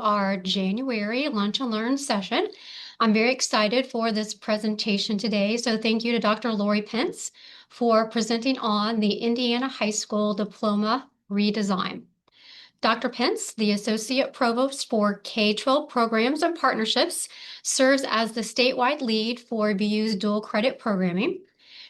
Our January Lunch and Learn session. I'm very excited for this presentation today. So thank you to Dr. Lori Pence for presenting on the Indiana High School Diploma Redesign. Dr. Pence, the Associate Provost for K-12 Programs and Partnerships, serves as the statewide lead for BU's dual credit programming.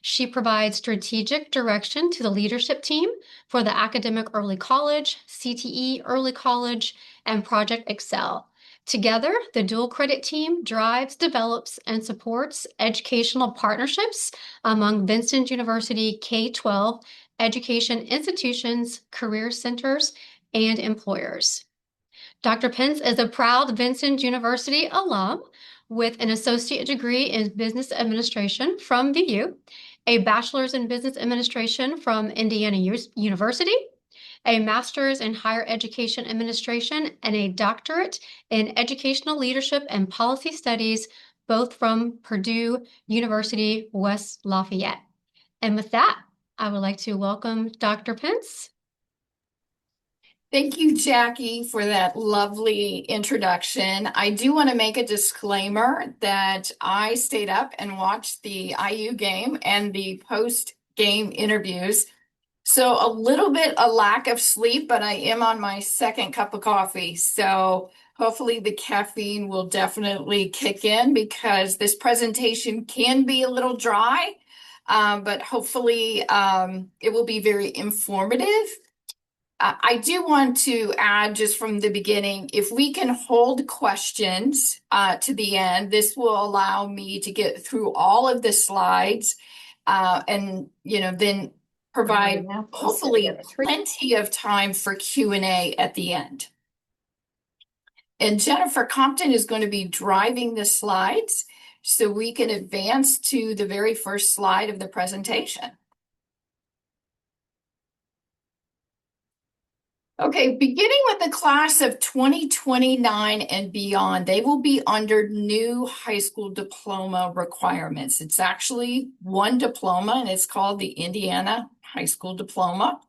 She provides strategic direction to the leadership team for the Academic Early College, CTE Early College, and Project Excel. Together, the dual credit team drives, develops, and supports educational partnerships among Vincent University K-12 education institutions, career centers, and employers. Dr. Pence is a proud Vincent University alum with an associate degree in business administration from VU, a bachelor's in business administration from Indiana University, a master's in higher education administration, and a doctorate in educational leadership and policy studies, both from Purdue University, West Lafayette. And with that, I would like to welcome Dr. Pence. Thank you, Jackie, for that lovely introduction. I do want to make a disclaimer that I stayed up and watched the IU game and the post-game interviews. So a little bit a lack of sleep, but I am on my second cup of coffee. So hopefully the caffeine will definitely kick in because this presentation can be a little dry, but hopefully it will be very informative. I do want to add just from the beginning, if we can hold questions to the end, this will allow me to get through all of the slides and then provide hopefully plenty of time for Q&A at the end. And Jennifer Compton is going to be driving the slides so we can advance to the very first slide of the presentation. Okay, beginning with the class of 2029 and beyond, they will be under new high school diploma requirements. It's actually one diploma, and it's called the Indiana High School Diploma.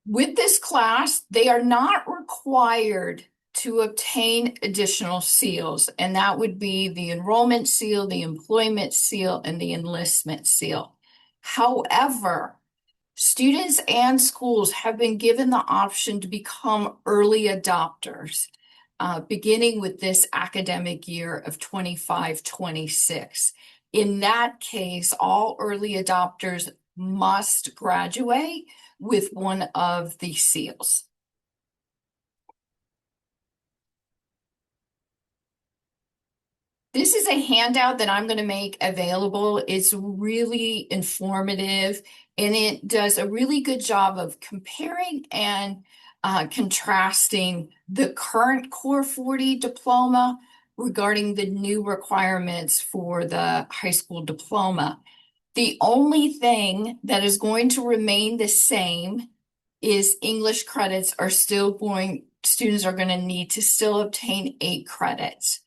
With this class, they are not required to obtain additional seals, and that would be the enrollment seal, the employment seal, and the enlistment seal. However, students and schools have been given the option to become early adopters, beginning with this academic year of 25-26. In that case, all early adopters must graduate with one of the seals. This is a handout that I'm going to make available. It's really informative, and it does a really good job of comparing and contrasting the current Core 40 diploma regarding the new requirements for the high school diploma. The only thing that is going to remain the same is English credits are still students are going to need to still obtain 8 credits.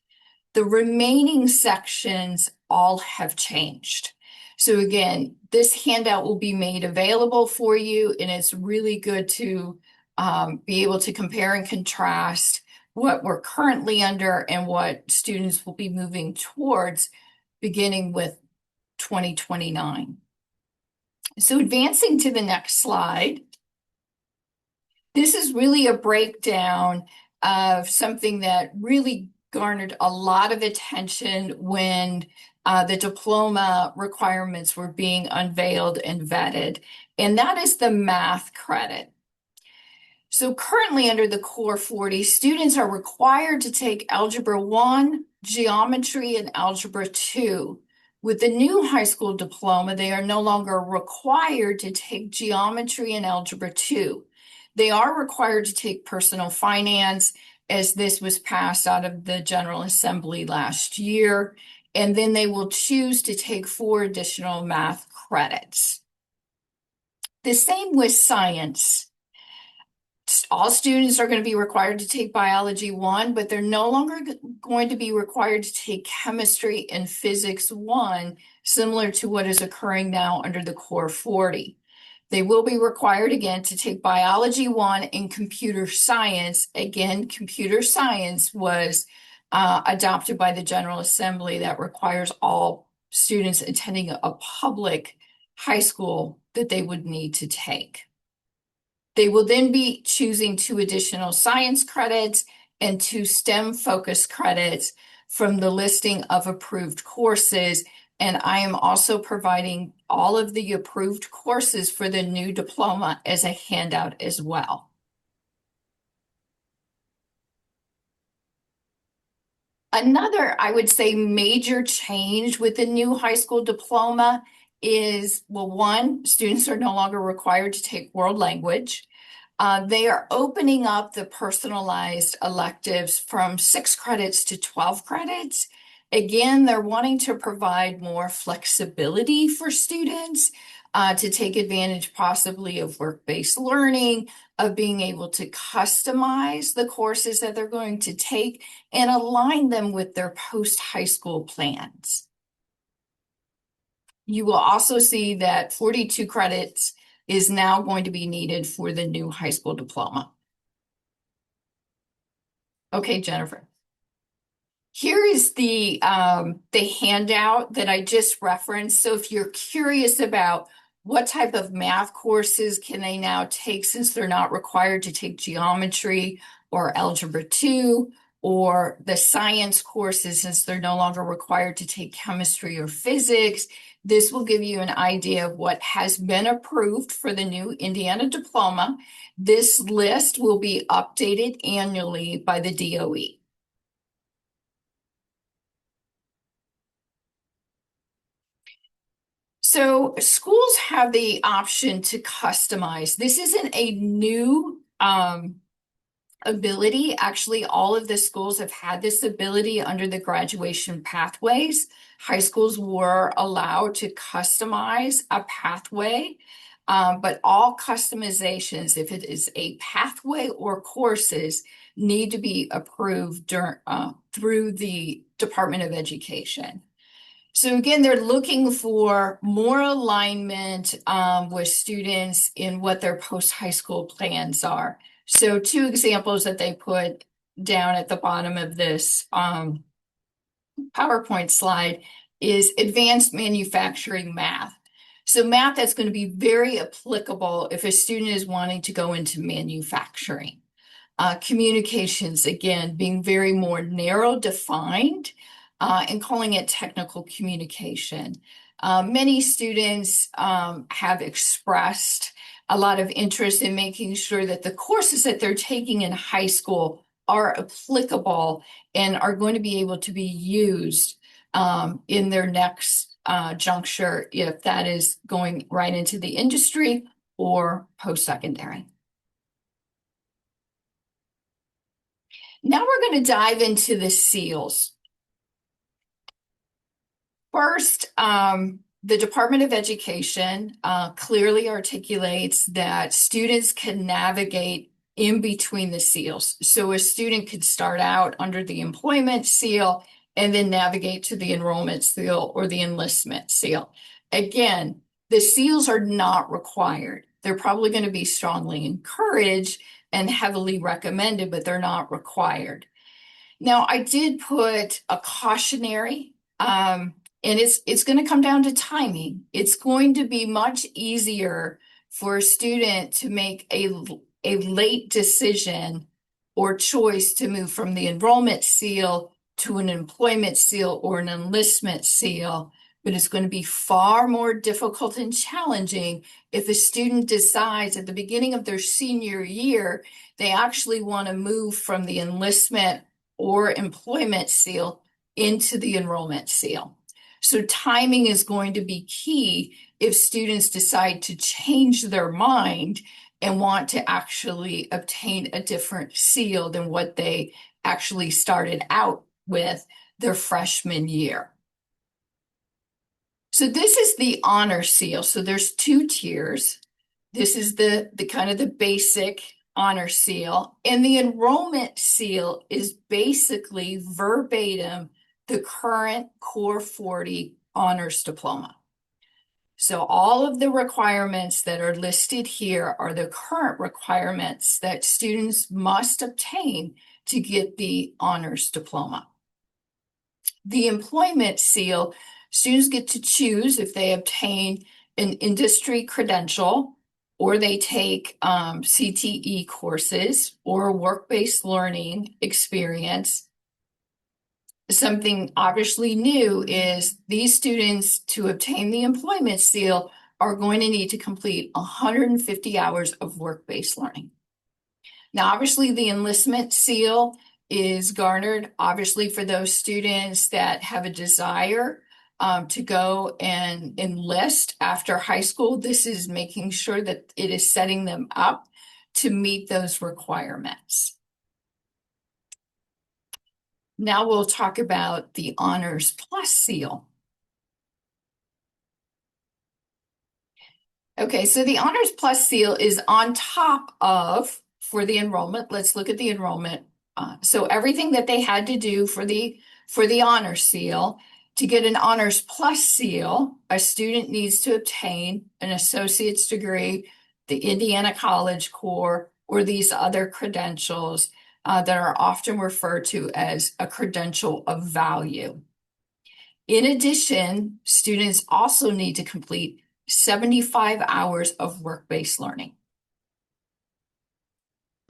The remaining sections all have changed. So again, this handout will be made available for you, and it's really good to be able to compare and contrast what we're currently under and what students will be moving towards beginning with 2029. So advancing to the next slide, this is really a breakdown of something that really garnered a lot of attention when the diploma requirements were being unveiled and vetted, and that is the math credit. So currently under the Core 40, students are required to take Algebra 1, Geometry, and Algebra 2. With the new high school diploma, they are no longer required to take Geometry and Algebra 2. They are required to take Personal Finance, as this was passed out of the General Assembly last year, and then they will choose to take 4 additional math credits. The same with science. All students are going to be required to take Biology 1, but they're no longer going to be required to take Chemistry and Physics 1, similar to what is occurring now under the Core 40. They will be required again to take biology 1 and computer science. Again, computer science was adopted by the General Assembly that requires all students attending a public high school that they would need to take. They will then be choosing 2 additional science credits and 2 STEM focus credits from the listing of approved courses. And I am also providing all of the approved courses for the new diploma as a handout as well. Another, I would say, major change with the new high school diploma is, well, one, students are no longer required to take world language. They are opening up the personalized electives from 6 credits to 12 credits. Again, they're wanting to provide more flexibility for students to take advantage possibly of work-based learning, of being able to customize the courses that they're going to take and align them with their post-high school plans. You will also see that 42 credits is now going to be needed for the new high school diploma. Okay, Jennifer. Here is the handout that I just referenced. So if you're curious about what type of math courses can they now take since they're not required to take geometry or algebra 2, or the science courses since they're no longer required to take chemistry or physics, this will give you an idea of what has been approved for the new Indiana diploma. This list will be updated annually by the DOE. So schools have the option to customize. This isn't a new ability. Actually, all of the schools have had this ability under the graduation pathways. High schools were allowed to customize a pathway, but all customizations, if it is a pathway or courses, need to be approved through the Department of Education. So again, they're looking for more alignment with students in what their post-high school plans are. So 2 examples that they put down at the bottom of this PowerPoint slide is advanced manufacturing math. So math that's going to be very applicable if a student is wanting to go into manufacturing. Communications, again, being very more narrow defined and calling it technical communication. Many students have expressed a lot of interest in making sure that the courses that they're taking in high school are applicable and are going to be able to be used in their next juncture, if that is going right into the industry or post-secondary. Now we're going to dive into the seals. First, the Department of Education clearly articulates that students can navigate in between the seals. So a student could start out under the employment seal and then navigate to the enrollment seal or the enlistment seal. Again, the seals are not required. They're probably going to be strongly encouraged and heavily recommended, but they're not required. Now, I did put a cautionary, and it's going to come down to timing. It's going to be much easier for a student to make a late decision or choice to move from the enrollment seal to an employment seal or an enlistment seal, but it's going to be far more difficult and challenging if a student decides at the beginning of their senior year they actually want to move from the enlistment or employment seal into the enrollment seal. So timing is going to be key if students decide to change their mind and want to actually obtain a different seal than what they actually started out with their freshman year. So this is the honor seal. So there's 2 tiers. This is the kind of the basic honor seal, and the enrollment seal is basically verbatim the current Core 40 honors diploma. So all of the requirements that are listed here are the current requirements that students must obtain to get the honors diploma. The employment seal, students get to choose if they obtain an industry credential or they take CTE courses or work-based learning experience. Something obviously new is these students, to obtain the employment seal, are going to need to complete 150 hours of work-based learning. Now, obviously, the enlistment seal is garnered, obviously, for those students that have a desire to go and enlist after high school. This is making sure that it is setting them up to meet those requirements. Now we'll talk about the Honors Plus seal. Okay, so the Honors Plus seal is on top of, for the enrollment, let's look at the enrollment. So everything that they had to do for the Honors seal, to get an Honors Plus seal, a student needs to obtain an associate's degree, the Indiana College Core, or these other credentials that are often referred to as a credential of value. In addition, students also need to complete 75 hours of work-based learning.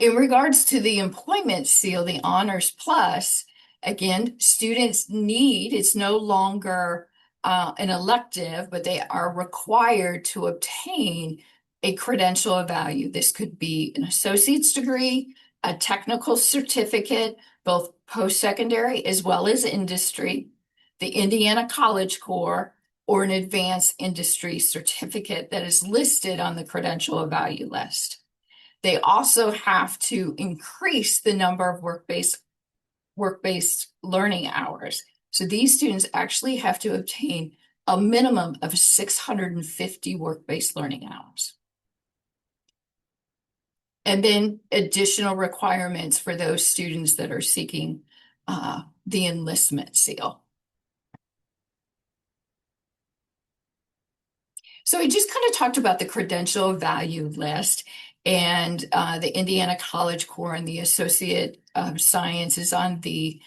In regards to the employment seal, the Honors Plus, again, students need, it's no longer an elective, but they are required to obtain a credential of value. This could be an associate's degree, a technical certificate, both post-secondary as well as industry, the Indiana College Core, or an advanced industry certificate that is listed on the credential of value list. They also have to increase the number of work-based learning hours. So these students actually have to obtain a minimum of 650 work-based learning hours. And then additional requirements for those students that are seeking the enlistment seal. So we just kind of talked about the credential value list and the Indiana College Core and the Associate of Science is on the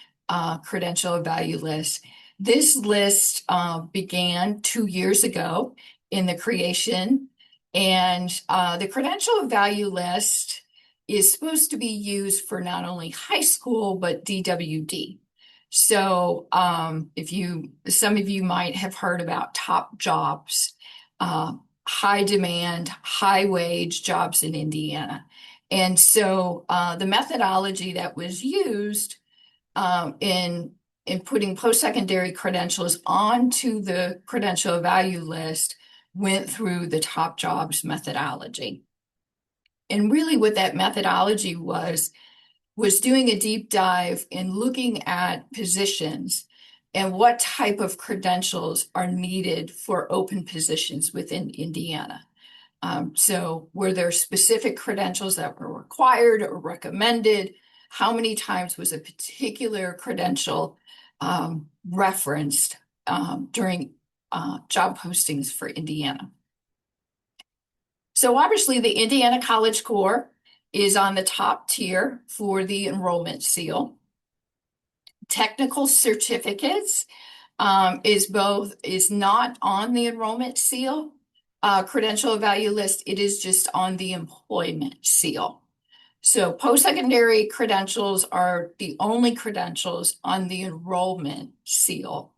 credential value list. This list began 2 years ago in the creation, and the credential value list is supposed to be used for not only high school, but DWD. So some of you might have heard about top jobs. High demand, high wage jobs in Indiana. And so the methodology that was used in putting post-secondary credentials onto the credential value list went through the top jobs methodology. And really what that methodology was doing a deep dive in looking at positions and what type of credentials are needed for open positions within Indiana. So were there specific credentials that were required or recommended? How many times was a particular credential referenced during job postings for Indiana? So obviously the Indiana College Core is on the top tier for the enrollment seal. Technical certificates is not on the enrollment seal credential value list. It is just on the employment seal. So post-secondary credentials are the only credentials on the enrollment seal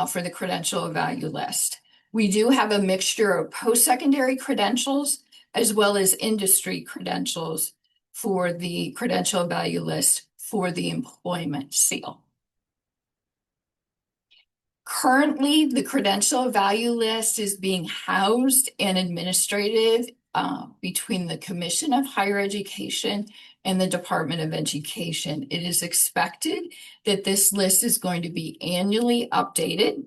for the credential value list. We do have a mixture of post-secondary credentials as well as industry credentials for the credential value list for the employment seal. Currently, the credential value list is being housed and administrated between the Commission of Higher Education and the Department of Education. It is expected that this list is going to be annually updated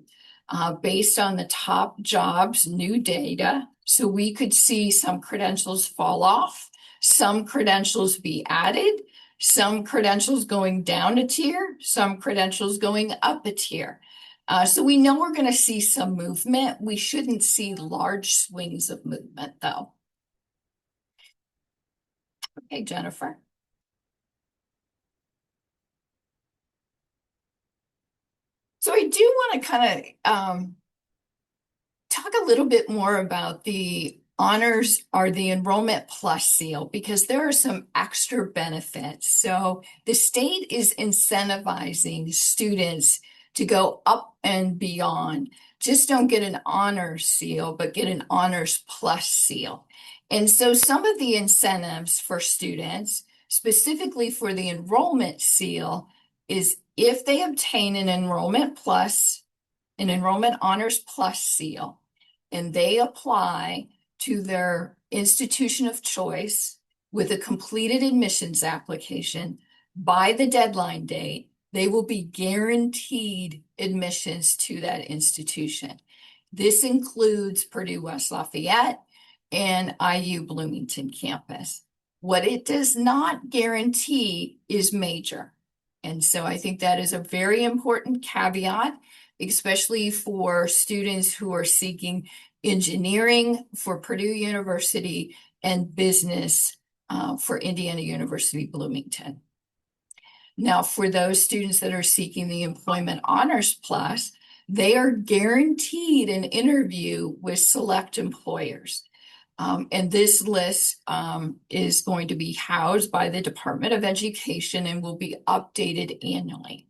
based on the top jobs, new data. So we could see some credentials fall off, some credentials be added, some credentials going down a tier, some credentials going up a tier. So we know we're going to see some movement. We shouldn't see large swings of movement, though. Okay, Jennifer. So I do want to kind of talk a little bit more about the honors or the enrollment plus seal because there are some extra benefits. So the state is incentivizing students to go up and beyond. Just don't get an honors seal, but get an honors plus seal. And so some of the incentives for students, specifically for the enrollment seal, is if they obtain an enrollment honors plus seal, and they apply to their institution of choice with a completed admissions application by the deadline date, they will be guaranteed admissions to that institution. This includes Purdue West Lafayette and IU Bloomington campus. What it does not guarantee is major. And so I think that is a very important caveat, especially for students who are seeking engineering for Purdue University and business for Indiana University Bloomington. Now, for those students that are seeking the Employment Honors Plus, they are guaranteed an interview with select employers. And this list is going to be housed by the Department of Education and will be updated annually.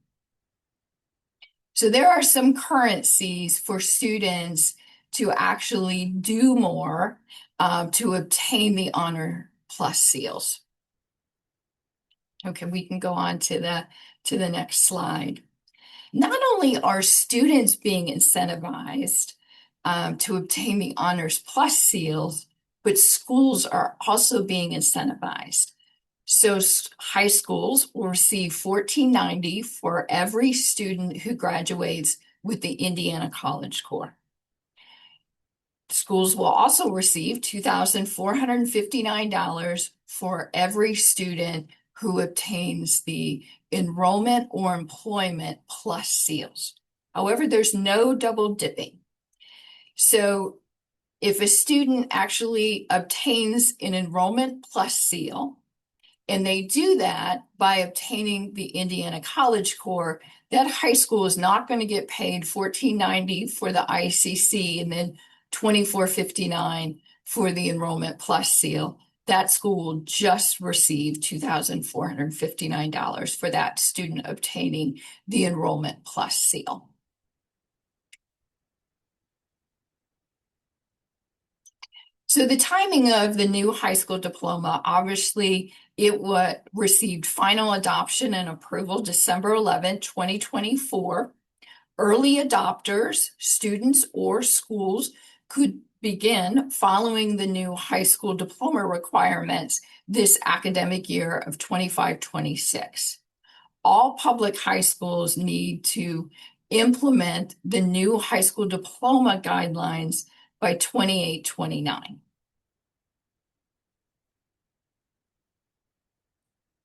So there are some currencies for students to actually do more to obtain the Honor Plus seals. Okay, we can go on to the next slide. Not only are students being incentivized to obtain the Honors Plus seals, but schools are also being incentivized. So high schools will receive $14.90 for every student who graduates with the Indiana College Core. Schools will also receive $2,459 for every student who obtains the enrollment or employment plus seals. However, there's no double dipping. So if a student actually obtains an enrollment plus seal, and they do that by obtaining the Indiana College Core, that high school is not going to get paid $14.90 for the ICC and then $24.59 for the enrollment plus seal. That school will just receive $2,459 for that student obtaining the enrollment plus seal. So the timing of the new high school diploma, obviously it received final adoption and approval December 11, 2024. Early adopters, students or schools could begin following the new high school diploma requirements this academic year of 25-26. All public high schools need to implement the new high school diploma guidelines by 28-29.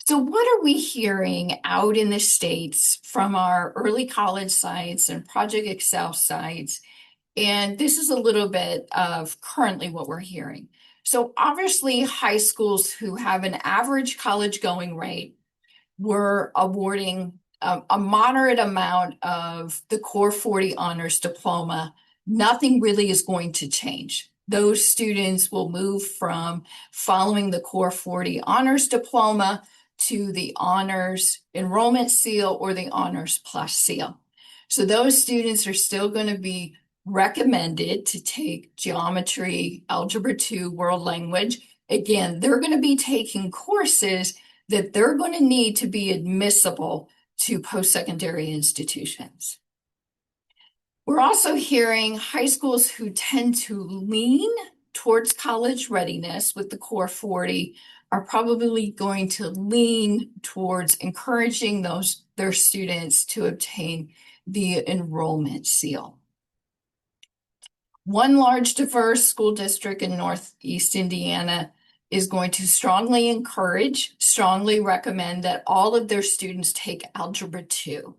So what are we hearing out in the States from our early college sites and Project Excel sites? And this is a little bit of currently what we're hearing. So obviously high schools who have an average college going rate were awarding a moderate amount of the Core 40 Honors Diploma. Nothing really is going to change. Those students will move from following the Core 40 Honors Diploma to the Honors Enrollment Seal or the Honors Plus Seal. So those students are still going to be recommended to take geometry, algebra 2, world language. Again, they're going to be taking courses that they're going to need to be admissible to post-secondary institutions. We're also hearing high schools who tend to lean towards college readiness with the Core 40 are probably going to lean towards encouraging their students to obtain the enrollment seal. One large diverse school district in Northeast Indiana is going to strongly encourage, strongly recommend that all of their students take Algebra 2.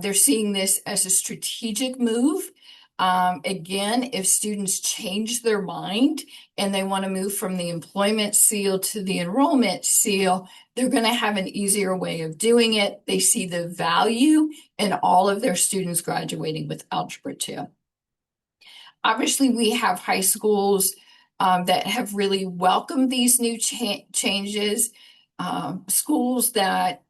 They're seeing this as a strategic move. Again, if students change their mind and they want to move from the employment seal to the enrollment seal, they're going to have an easier way of doing it. They see the value in all of their students graduating with Algebra 2. Obviously, we have high schools that have really welcomed these new changes. Schools that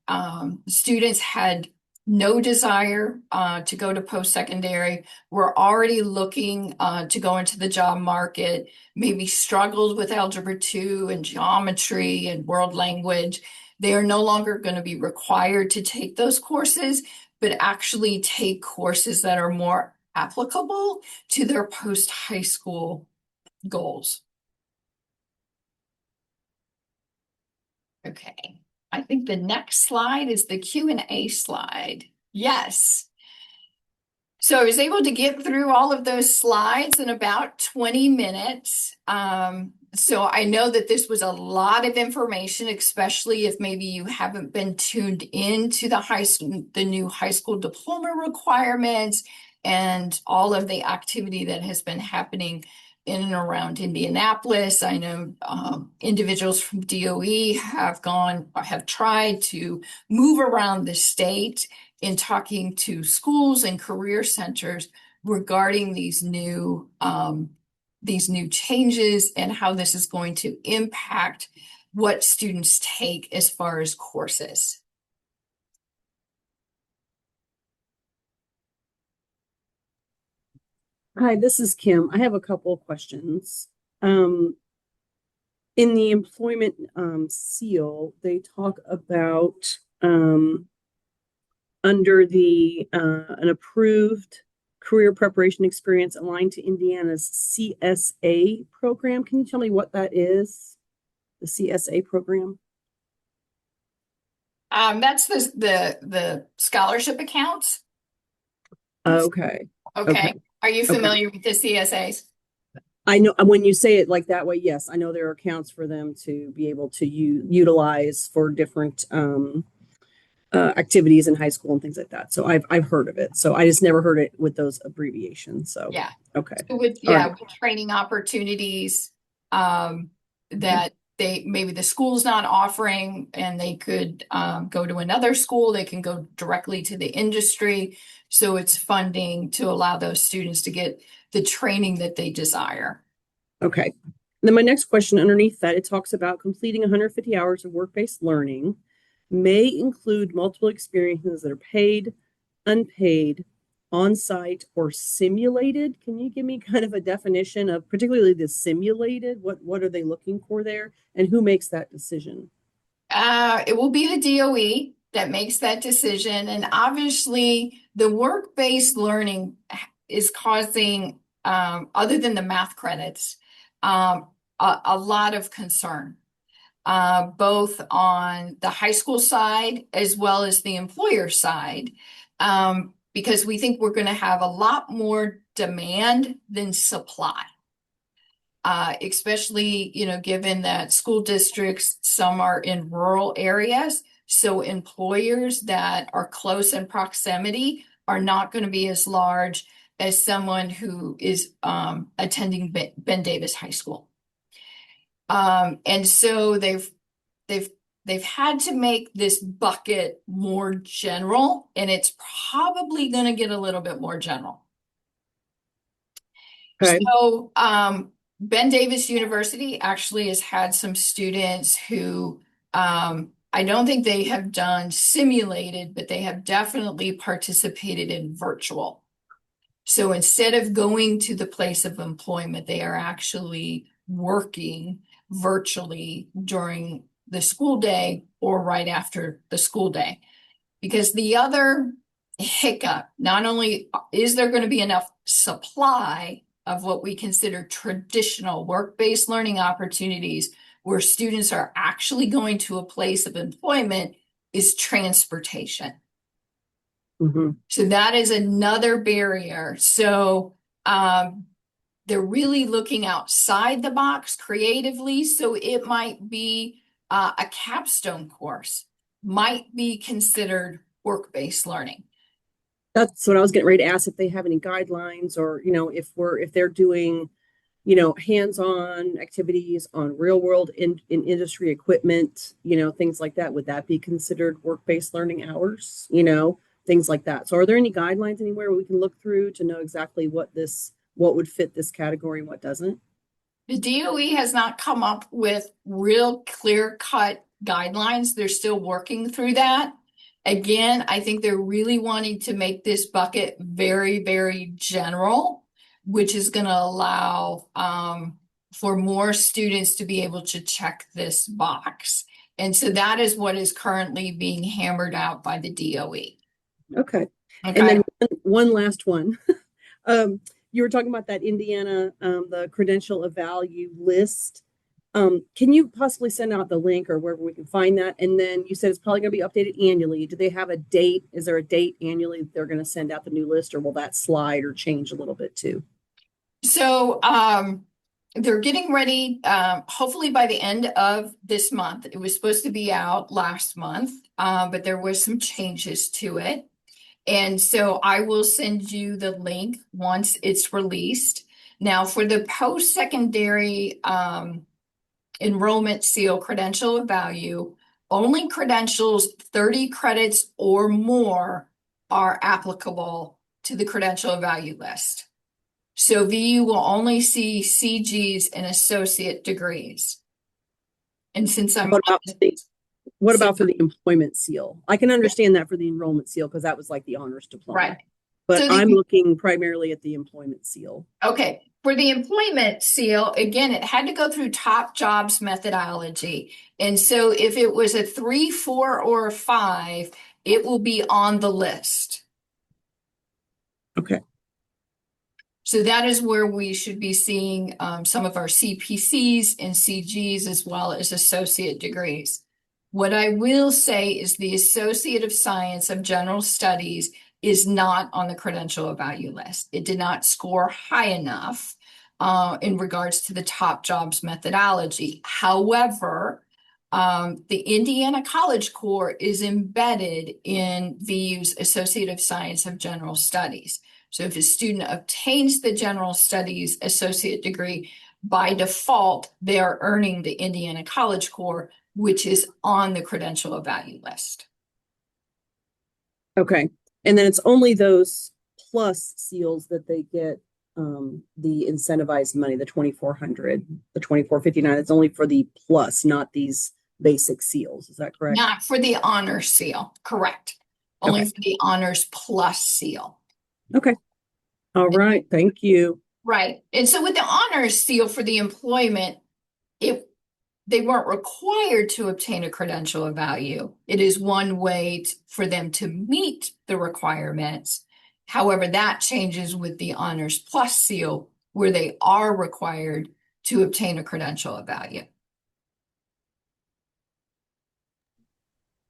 students had no desire to go to post-secondary, were already looking to go into the job market, maybe struggled with Algebra 2 and geometry and world language. They are no longer going to be required to take those courses, but actually take courses that are more applicable to their post-high school goals. Okay, I think the next slide is the Q&A slide. Yes. So I was able to get through all of those slides in about 20 minutes. So I know that this was a lot of information, especially if maybe you haven't been tuned into the new high school diploma requirements and all of the activity that has been happening in and around Indianapolis. I know individuals from DOE have tried to move around the state in talking to schools and career centers regarding these new changes and how this is going to impact what students take as far as courses. Hi, this is Kim. I have a couple of questions. In the employment seal, they talk about under the an approved career preparation experience aligned to Indiana's CSA program. Can you tell me what that is? The CSA program? That's the scholarship accounts. Okay. Okay. Are you Okay. familiar with the CSAs? I know when you say it like that way, yes, I know there are accounts for them to be able to utilize for different activities in high school and things like that. So I've heard of it. So I just never heard it with those abbreviations. So Yeah. okay. So with Right. with training opportunities that they maybe the school's not offering, and they could go to another school. They can go directly to the industry. So it's funding to allow those students to get the training that they desire. Okay. Then my next question underneath that, it talks about completing 150 hours of work-based learning may include multiple experiences that are paid, unpaid, on-site, or simulated. Can you give me kind of a definition of particularly the simulated? What are they looking for there? And who makes that decision? It will be the DOE that makes that decision. And obviously, the work-based learning is causing, other than the math credits, a lot of concern, both on the high school side as well as the employer side, because we think we're going to have a lot more demand than supply. Especially, given that school districts, some are in rural areas. So employers that are close in proximity are not going to be as large as someone who is attending Ben Davis High School. And so they've had to make this bucket more general, and it's probably going to get a little bit more general. Okay. So Ben Davis University actually has had some students who I don't think they have done simulated, but they have definitely participated in virtual. So instead of going to the place of employment, they are actually working virtually during the school day or right after the school day. Because the other hiccup, not only is there going to be enough supply of what we consider traditional work-based learning opportunities where students are actually going to a place of employment, is transportation. Mm-hmm. So that is another barrier. So they're really looking outside the box creatively. So it might be a capstone course, might be considered work-based learning. That's what I was getting ready to ask, if they have any guidelines, or, if they're doing, hands-on activities on real world in industry equipment, things like that. Would that be considered work-based learning hours? Things like that. So are there any guidelines anywhere we can look through to know exactly what would fit this category and what doesn't? The DOE has not come up with real clear-cut guidelines. They're still working through that. Again, I think they're really wanting to make this bucket very, very general, which is going to allow for more students to be able to check this box. And so that is what is currently being hammered out by the DOE. Okay. And Okay. then one last one. You were talking about that Indiana, the credential of value list. Can you possibly send out the link or wherever we can find that? And then you said it's probably going to be updated annually. Do they have a date? Is there a date annually they're going to send out the new list, or will that slide or change a little bit too? So they're getting ready, hopefully by the end of this month. It was supposed to be out last month, but there was some changes to it. And so I will send you the link once it's released. Now, for the post-secondary enrollment seal credential of value, only credentials 30 credits or more are applicable to the credential of value list. So VU will only see CGs and associate degrees. And since I'm What about what so, about for the employment seal? I can understand that for the enrollment seal because that was like the honors diploma. right. But So I'm looking primarily at the employment seal. okay. For the employment seal, again, it had to go through top jobs methodology. And so if it was a 3, 4, or a 5, it will be on the list. Okay. So that is where we should be seeing some of our CPCs and CGs as well as associate degrees. What I will say is the Associate of Science of General Studies is not on the credential of value list. It did not score high enough in regards to the top jobs methodology. However, the Indiana College Corps is embedded in VU's Associate of Science of General Studies. So if a student obtains the General Studies associate degree, by default, they are earning the Indiana College Corps, which is on the credential of value list. Okay. And then it's only those plus seals that they get the incentivized money, the 2,400, the 2,459. It's only for the plus, not these basic seals. Is that correct? Not for the honors seal, correct. Only Okay. for the honors plus seal. Okay. All right. Thank you. Right. And so with the honors seal for the employment, they weren't required to obtain a credential of value. It is one way for them to meet the requirements. However, that changes with the honors plus seal, where they are required to obtain a credential of value.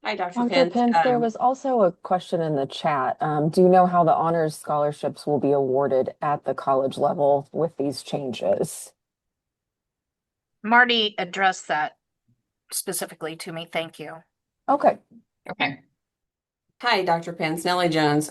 Hi, Dr. Dr. Pence. Pence, there was also a question in the chat. Do you know how the honors scholarships will be awarded at the college level with these changes? Marty addressed that specifically to me. Thank you. Okay. Okay. Hi, Dr. Pence. Nellie Jones,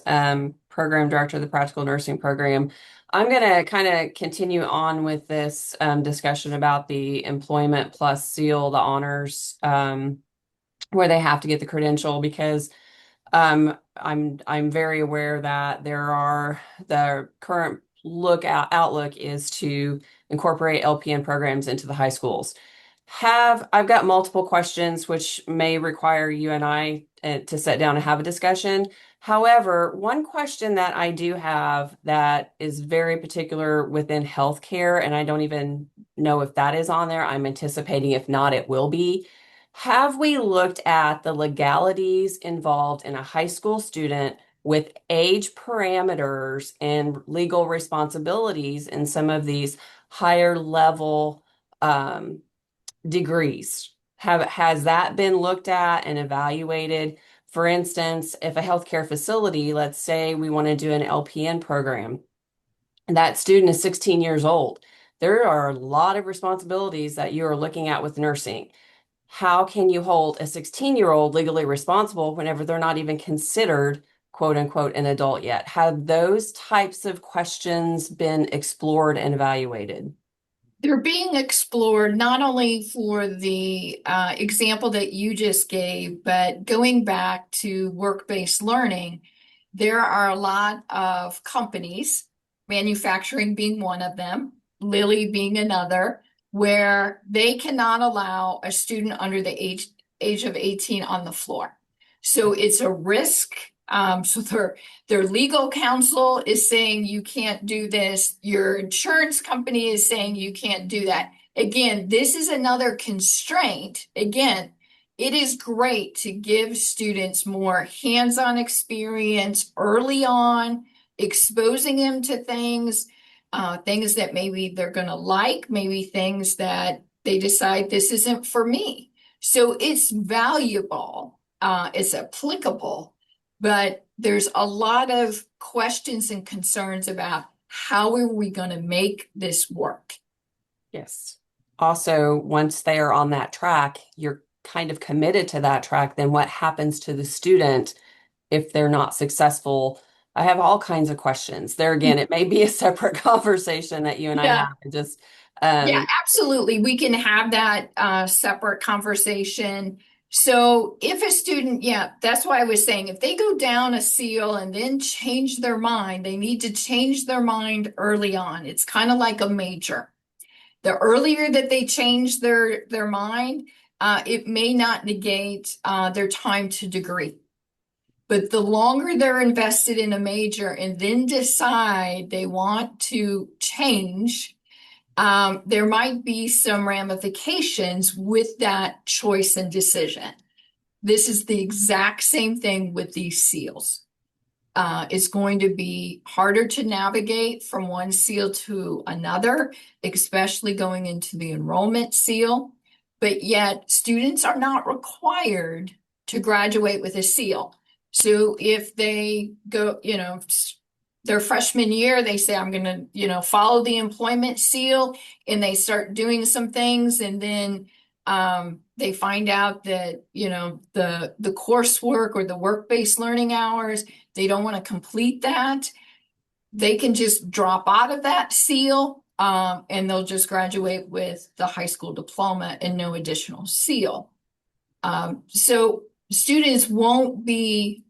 Program Director of the Practical Nursing Program. I'm going to kind of continue on with this discussion about the employment plus seal, the honors, where they have to get the credential, because I'm very aware that the current outlook is to incorporate LPN programs into the high schools. I've got multiple questions which may require you and I to sit down and have a discussion. However, one question that I do have that is very particular within healthcare, and I don't even know if that is on there. I'm anticipating if not, it will be. Have we looked at the legalities involved in a high school student with age parameters and legal responsibilities in some of these higher level degrees? Has that been looked at and evaluated? For instance, if a healthcare facility, let's say we want to do an LPN program, and that student is 16 years old, there are a lot of responsibilities that you are looking at with nursing. How can you hold a 16-year-old legally responsible whenever they're not even considered quote unquote an adult yet. Have those types of questions been explored and evaluated? They're being explored not only for the example that you just gave, but going back to work-based learning, there are a lot of companies, manufacturing being one of them, Lilly being another, where they cannot allow a student under the age of 18 on the floor. So it's a risk. So their legal counsel is saying you can't do this. Your insurance company is saying you can't do that. Again, this is another constraint. Again, it is great to give students more hands-on experience early on, exposing them to things, things that maybe they're going to like, maybe things that they decide this isn't for me. So it's valuable, it's applicable, but there's a lot of questions and concerns about how are we going to make this work? Yes. Also, once they are on that track, you're kind of committed to that track. Then what happens to the student if they're not successful? I have all kinds of questions. There again, it may be a separate conversation that you and I Yeah. have. Just Yeah, absolutely. We can have that separate conversation. So if a student, yeah, that's why I was saying if they go down a seal and then change their mind, they need to change their mind early on. It's kind of like a major. The earlier that they change their mind, it may not negate their time to degree. But the longer they're invested in a major and then decide they want to change, there might be some ramifications with that choice and decision. This is the exact same thing with these seals. It's going to be harder to navigate from one seal to another, especially going into the enrollment seal. But yet, students are not required to graduate with a seal. So if they go, their freshman year, they say, I'm going to, follow the employment seal, and they start doing some things, and then they find out that, the coursework or the work-based learning hours, they don't want to complete that, they can just drop out of that seal, and they'll just graduate with the high school diploma and no additional seal. So students won't be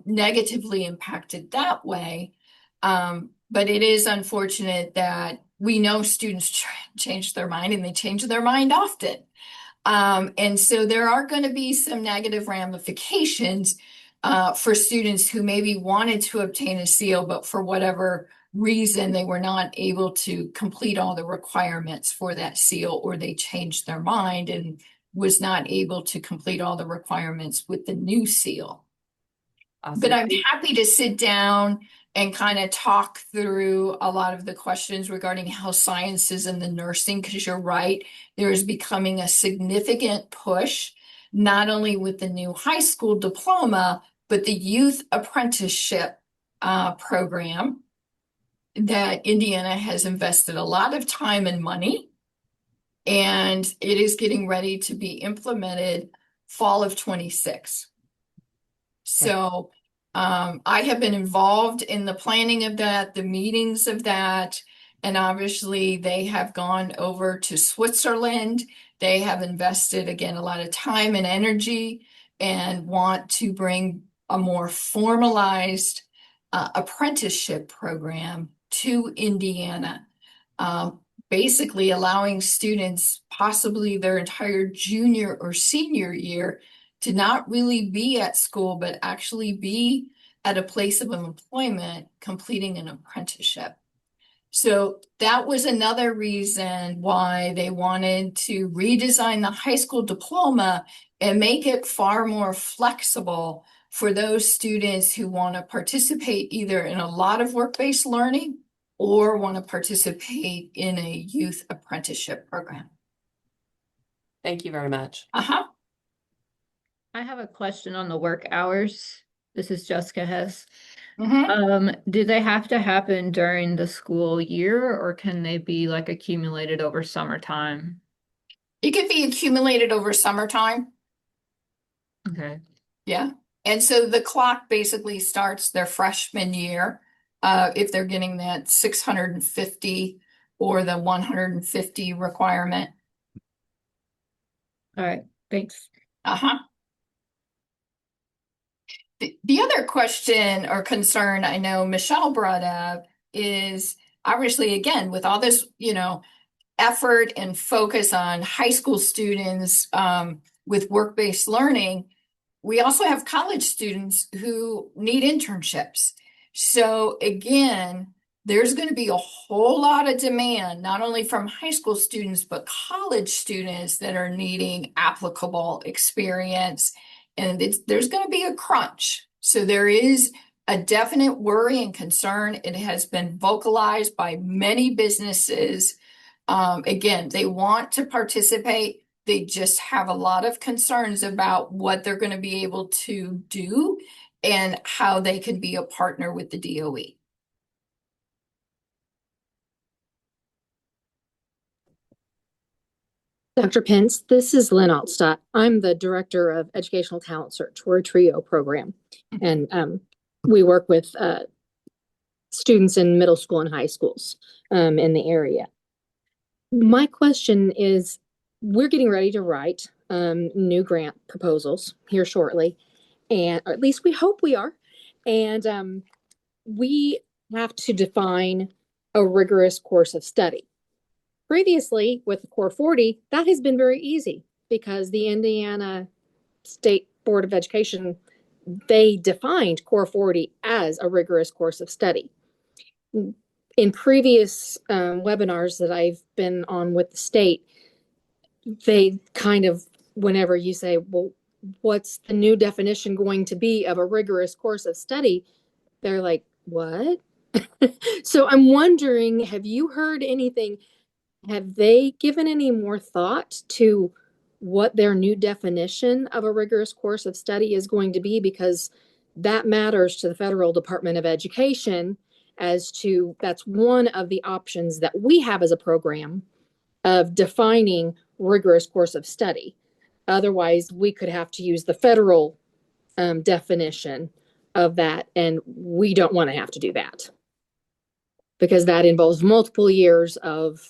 negatively impacted that way. But it is unfortunate that we know students change their mind, and they change their mind often. And so there are going to be some negative ramifications for students who maybe wanted to obtain a seal, but for whatever reason, they were not able to complete all the requirements for that seal, or they changed their mind and was not able to complete all the requirements with the new seal. awesome. But I'm happy to sit down and kind of talk through a lot of the questions regarding health sciences and the nursing, because you're right, there is becoming a significant push, not only with the new high school diploma, but the youth apprenticeship program that Indiana has invested a lot of time and money, and it is getting ready to be implemented fall of 26. So I have been involved in the planning of that, the meetings of that, and obviously they have gone over to Switzerland. They have invested, again, a lot of time and energy and want to bring a more formalized apprenticeship program to Indiana. Basically allowing students, possibly their entire junior or senior year, to not really be at school, but actually be at a place of employment, completing an apprenticeship. So that was another reason why they wanted to redesign the high school diploma and make it far more flexible for those students who want to participate either in a lot of work-based learning or want to participate in a youth apprenticeship program. Thank you very much. Uh-huh. I have a question on the work hours. This is Jessica Hess. Mhm. Do they have to happen during the school year, or can they be like accumulated over summertime? It could be accumulated over summertime. Okay. Yeah. And so the clock basically starts their freshman year, if they're getting that 650 or the 150 requirement. All right, thanks. Uh-huh. The other question or concern I know Michelle brought up is obviously, again, with all this, effort and focus on high school students with work-based learning, we also have college students who need internships. So again, there's going to be a whole lot of demand, not only from high school students, but college students that are needing applicable experience. And there's going to be a crunch. So there is a definite worry and concern. It has been vocalized by many businesses. Again, they want to participate. They just have a lot of concerns about what they're going to be able to do and how they can be a partner with the DOE. Dr. Pence, this is Lynn Altstadt. I'm the Director of Educational Talent Search. We're a TRIO program, and we work with students in middle school and high schools in the area. My question is, we're getting ready to write new grant proposals here shortly, or at least we hope we are. And we have to define a rigorous course of study. Previously, with the Core 40, that has been very easy because the Indiana State Board of Education, they defined Core 40 as a rigorous course of study. In previous webinars that I've been on with the state, they kind of, whenever you say, well, what's the new definition going to be of a rigorous course of study? They're like, what? So I'm wondering, have you heard anything? Have they given any more thought to what their new definition of a rigorous course of study is going to be? Because that matters to the Federal Department of Education as to, that's one of the options that we have as a program of defining rigorous course of study. Otherwise, we could have to use the federal definition of that, and we don't want to have to do that because that involves multiple years of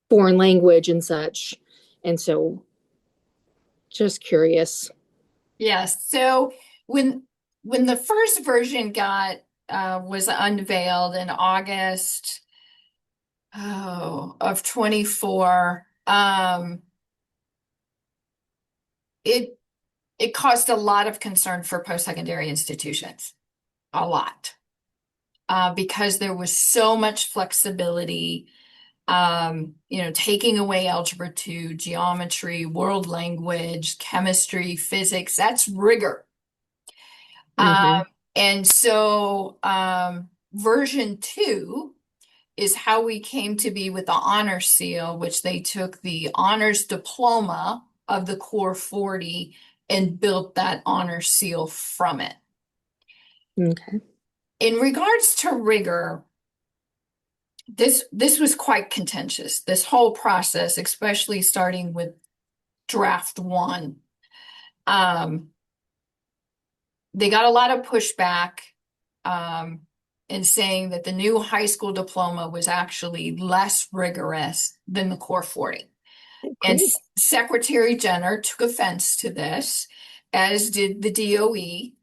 foreign language and such. And so just curious. Yes. So when the first version was unveiled in August of 24, it caused a lot of concern for post-secondary institutions, a lot, because there was so much flexibility, taking away Algebra 2, geometry, world language, chemistry, physics, that's rigor. And so version 2 is how we came to be with the honor seal, which they took the honors diploma of the Core 40 and built that honor seal from it. Okay. In regards to rigor, this was quite contentious, this whole process, especially starting with draft 1. They got a lot of pushback in saying that the new high school diploma was actually less rigorous than the Core 40. And Secretary Jenner took offense to this, as did the DOE.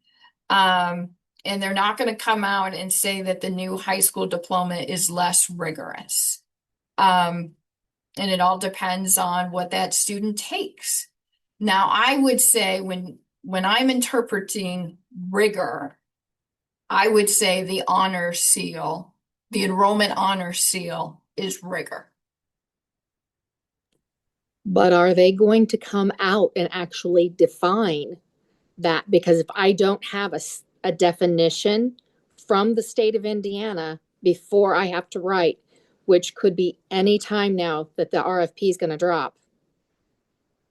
And they're not going to come out and say that the new high school diploma is less rigorous. And it all depends on what that student takes. Now, I would say when I'm interpreting rigor, I would say the honor seal, the enrollment honor seal is rigor. But are they going to come out and actually define that? Because if I don't have a definition from the state of Indiana before I have to write, which could be any time now that the RFP is going to drop,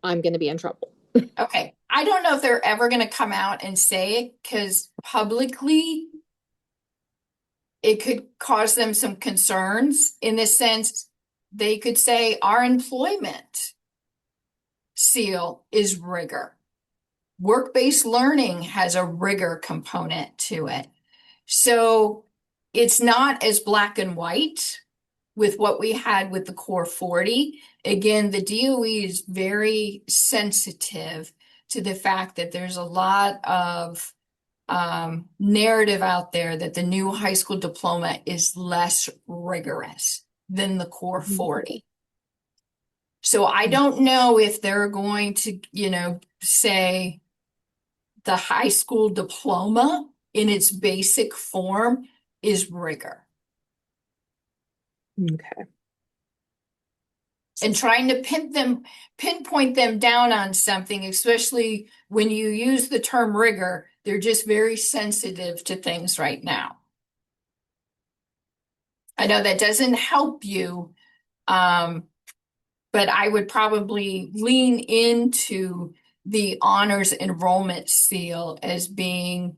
I'm going to be in trouble. Okay. I don't know if they're ever going to come out and say it, because publicly it could cause them some concerns. In this sense, they could say our employment seal is rigor. Work-based learning has a rigor component to it. So it's not as black and white with what we had with the Core 40. Again, the DOE is very sensitive to the fact that there's a lot of narrative out there that the new high school diploma is less rigorous than the Core 40. So I don't know if they're going to, say the high school diploma in its basic form is rigor. Okay. And trying to pinpoint them down on something, especially when you use the term rigor, they're just very sensitive to things right now. I know that doesn't help you, but I would probably lean into the honors enrollment seal as being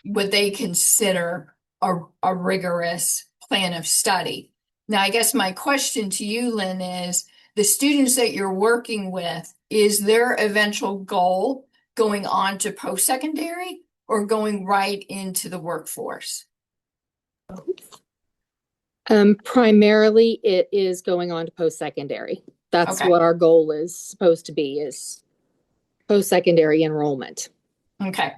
what they consider a rigorous plan of study. Now, I guess my question to you, Lynn, is the students that you're working with, is their eventual goal going on to post-secondary or going right into the workforce? Primarily, it is going on to post-secondary. That's Okay. what our goal is supposed to be, is post-secondary enrollment. Okay.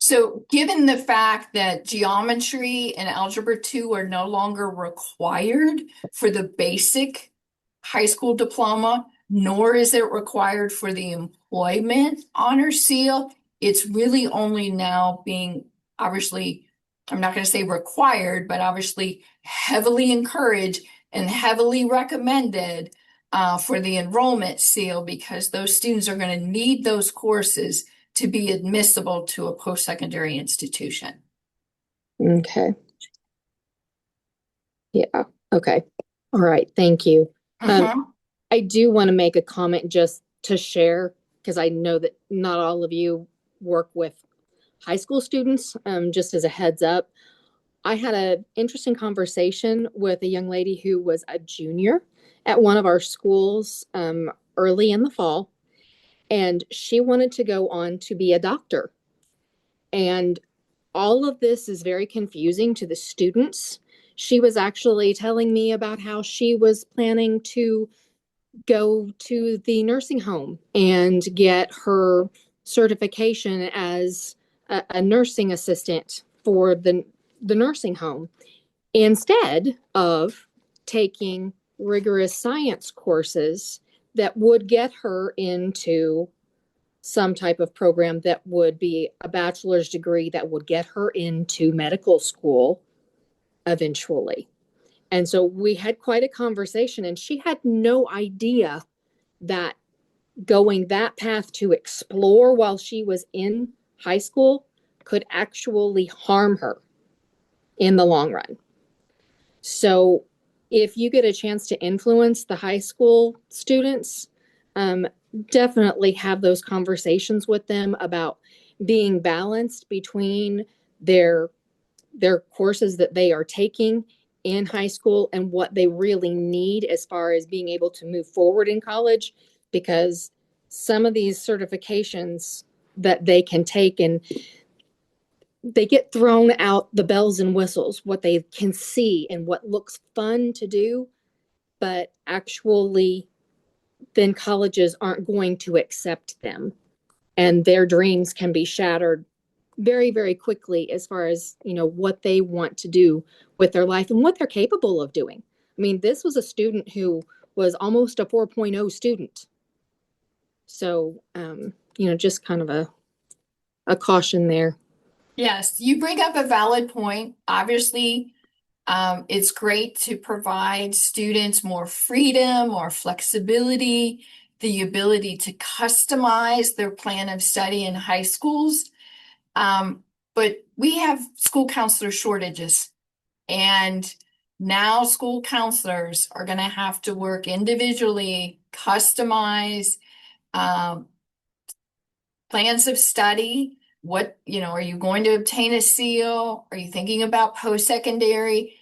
So given the fact that geometry and algebra 2 are no longer required for the basic high school diploma, nor is it required for the employment honor seal, it's really only now being obviously, I'm not going to say required, but obviously heavily encouraged and heavily recommended for the enrollment seal, because those students are going to need those courses to be admissible to a post-secondary institution. Okay. Yeah. Okay. All right. Thank you. I do want to make a comment just to share, because I know that not all of you work with high school students. Just as a heads up, I had an interesting conversation with a young lady who was a junior at one of our schools early in the fall, and she wanted to go on to be a doctor. And all of this is very confusing to the students. She was actually telling me about how she was planning to go to the nursing home and get her certification as a nursing assistant for the nursing home, instead of taking rigorous science courses that would get her into some type of program that would be a bachelor's degree that would get her into medical school eventually. And so we had quite a conversation, and she had no idea that going that path to explore while she was in high school could actually harm her in the long run. So if you get a chance to influence the high school students, definitely have those conversations with them about being balanced between their courses that they are taking in high school and what they really need as far as being able to move forward in college, because some of these certifications that they can take, and they get thrown out the bells and whistles, what they can see and what looks fun to do, but actually then colleges aren't going to accept them, and their dreams can be shattered very, very quickly as far as, what they want to do with their life and what they're capable of doing. I mean, this was a student who was almost a 4.0 student. So, just kind of a caution there. Yes, you bring up a valid point. Obviously, it's great to provide students more freedom, more flexibility, the ability to customize their plan of study in high schools. But we have school counselor shortages, and now school counselors are going to have to work individually, customize plans of study. What, are you going to obtain a seal? Are you thinking about post-secondary?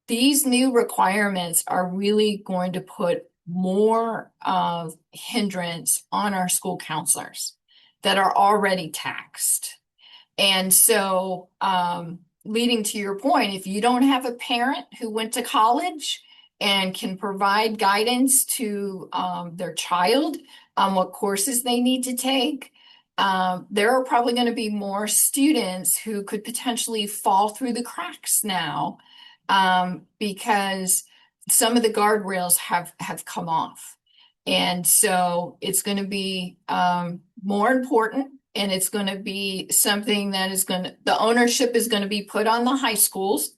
These new requirements are really going to put more of hindrance on our school counselors that are already taxed. And so, leading to your point, if you don't have a parent who went to college and can provide guidance to their child on what courses they need to take, there are probably going to be more students who could potentially fall through the cracks now, because some of the guardrails have come off. And so it's going to be more important, and it's going to be something that is the ownership is going to be put on the high schools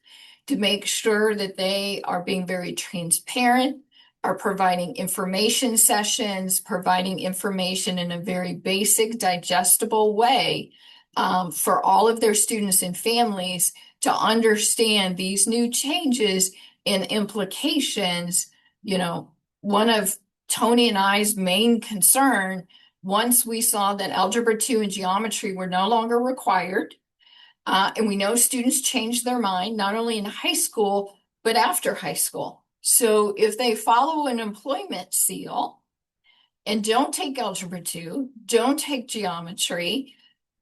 to make sure that they are being very transparent, are providing information sessions, providing information in a very basic, digestible way for all of their students and families to understand these new changes and implications. You know, one of Tony and I's main concern, once we saw that Algebra 2 and geometry were no longer required, and we know students change their mind, not only in high school, but after high school. So if they follow an employment seal and don't take Algebra 2, don't take geometry,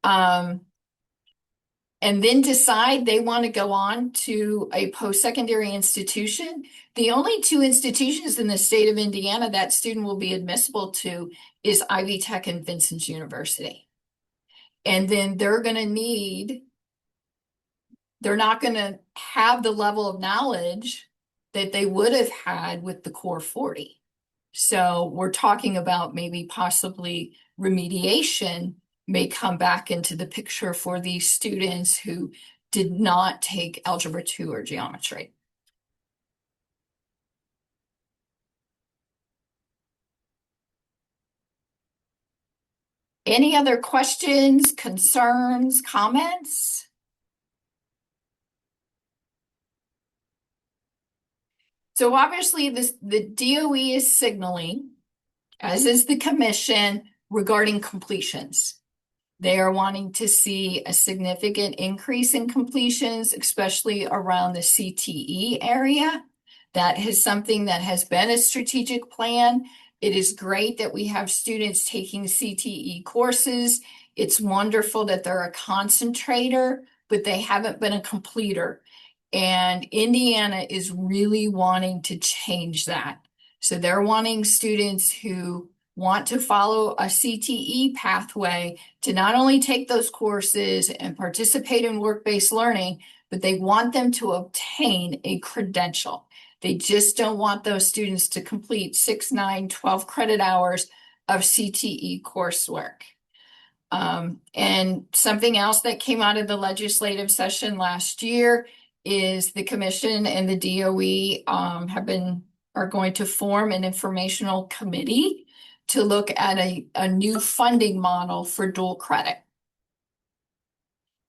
and then decide they want to go on to a post-secondary institution, the only two institutions in the state of Indiana that student will be admissible to is Ivy Tech and Vincent's University. And then they're not going to have the level of knowledge that they would have had with the core 40. So we're talking about maybe possibly remediation may come back into the picture for these students who did not take Algebra 2 or geometry. Any other questions, concerns, comments? So obviously the DOE is signaling, as is the commission, regarding completions. They are wanting to see a significant increase in completions, especially around the CTE area. That is something that has been a strategic plan. It is great that we have students taking CTE courses. It's wonderful that they're a concentrator, but they haven't been a completer. And Indiana is really wanting to change that. So they're wanting students who want to follow a CTE pathway to not only take those courses and participate in work-based learning, but they want them to obtain a credential. They just don't want those students to complete 6, 9, 12 credit hours of CTE coursework. And something else that came out of the legislative session last year is the commission and the DOE are going to form an informational committee to look at a new funding model for dual credit.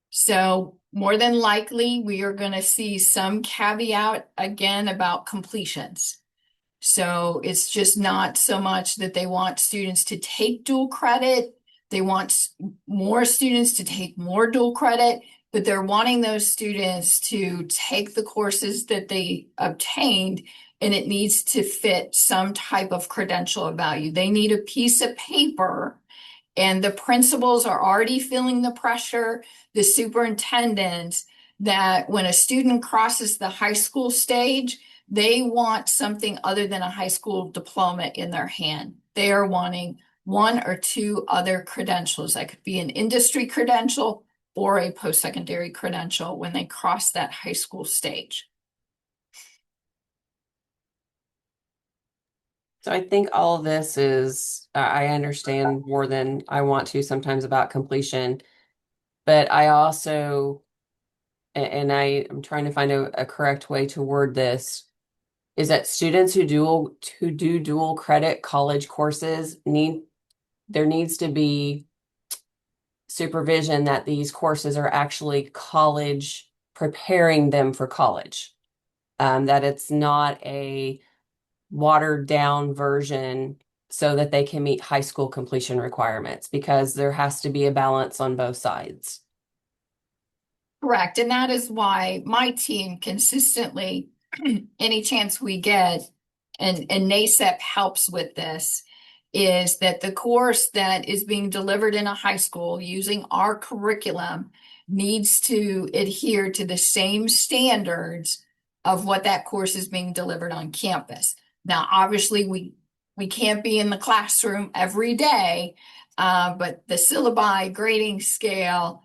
So more than likely, we are going to see some caveat again about completions. So it's just not so much that they want students to take dual credit. They want more students to take more dual credit, but they're wanting those students to take the courses that they obtained, and it needs to fit some type of credential of value. They need a piece of paper, and the principals are already feeling the pressure, the superintendents, that when a student crosses the high school stage, they want something other than a high school diploma in their hand. They are wanting one or two other credentials. That could be an industry credential or a post-secondary credential when they cross that high school stage. So I think all of this is, I understand more than I want to sometimes about completion, but I also, and I am trying to find a correct way to word this, is that students who do dual credit college courses there needs to be supervision that these courses are actually college, preparing them for college. That it's not a watered down version so that they can meet high school completion requirements, because there has to be a balance on both sides. Correct. And that is why my team consistently, any chance we get, and NASEP helps with this, is that the course that is being delivered in a high school using our curriculum needs to adhere to the same standards of what that course is being delivered on campus. Now, obviously, we can't be in the classroom every day, but the syllabi, grading scale,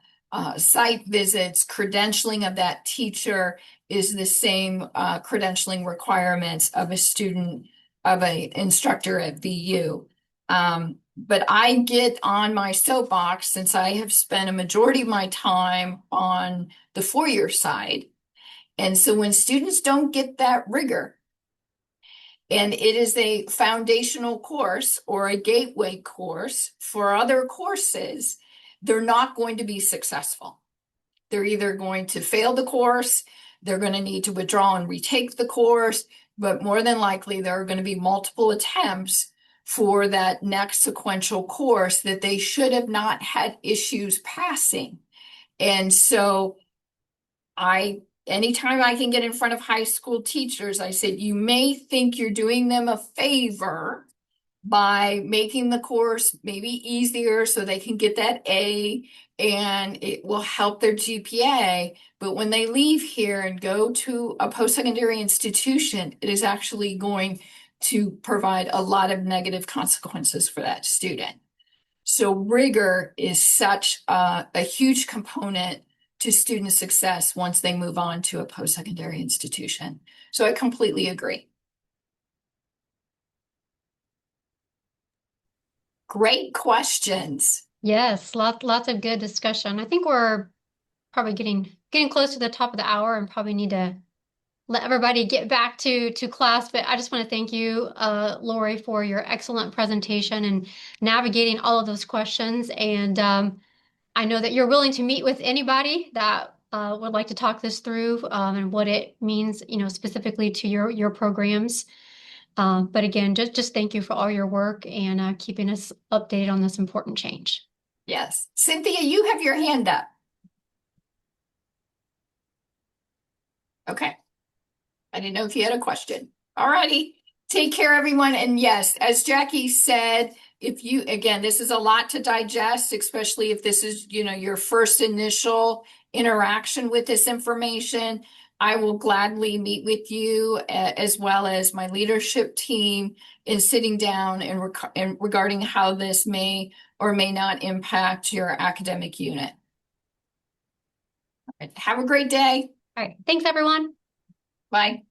site visits, credentialing of that teacher is the same credentialing requirements of a student, of an instructor at VU. But I get on my soapbox since I have spent a majority of my time on the four-year side. And so when students don't get that rigor, and it is a foundational course or a gateway course for other courses, they're not going to be successful. They're either going to fail the course, they're going to need to withdraw and retake the course, but more than likely there are going to be multiple attempts for that next sequential course that they should have not had issues passing. And so anytime I can get in front of high school teachers, I said, you may think you're doing them a favor by making the course maybe easier so they can get that A and it will help their GPA. But when they leave here and go to a post-secondary institution, it is actually going to provide a lot of negative consequences for that student. So rigor is such a huge component to student success once they move on to a post-secondary institution. So I completely agree. Great questions. Yes, lots of good discussion. I think we're probably getting close to the top of the hour and probably need to let everybody get back to class. But I just want to thank you, Lori, for your excellent presentation and navigating all of those questions. And I know that you're willing to meet with anybody that would like to talk this through and what it means, specifically to your programs. But again, just thank you for all your work and keeping us updated on this important change. Yes. Cynthia, you have your hand up. Okay. I didn't know if you had a question. All righty. Take care, everyone. And yes, as Jackie said, again, this is a lot to digest, especially if this is, your first initial interaction with this information. I will gladly meet with you as well as my leadership team in sitting down and regarding how this may or may not impact your academic unit. All right. Have a great day. All right. Thanks, everyone. Bye.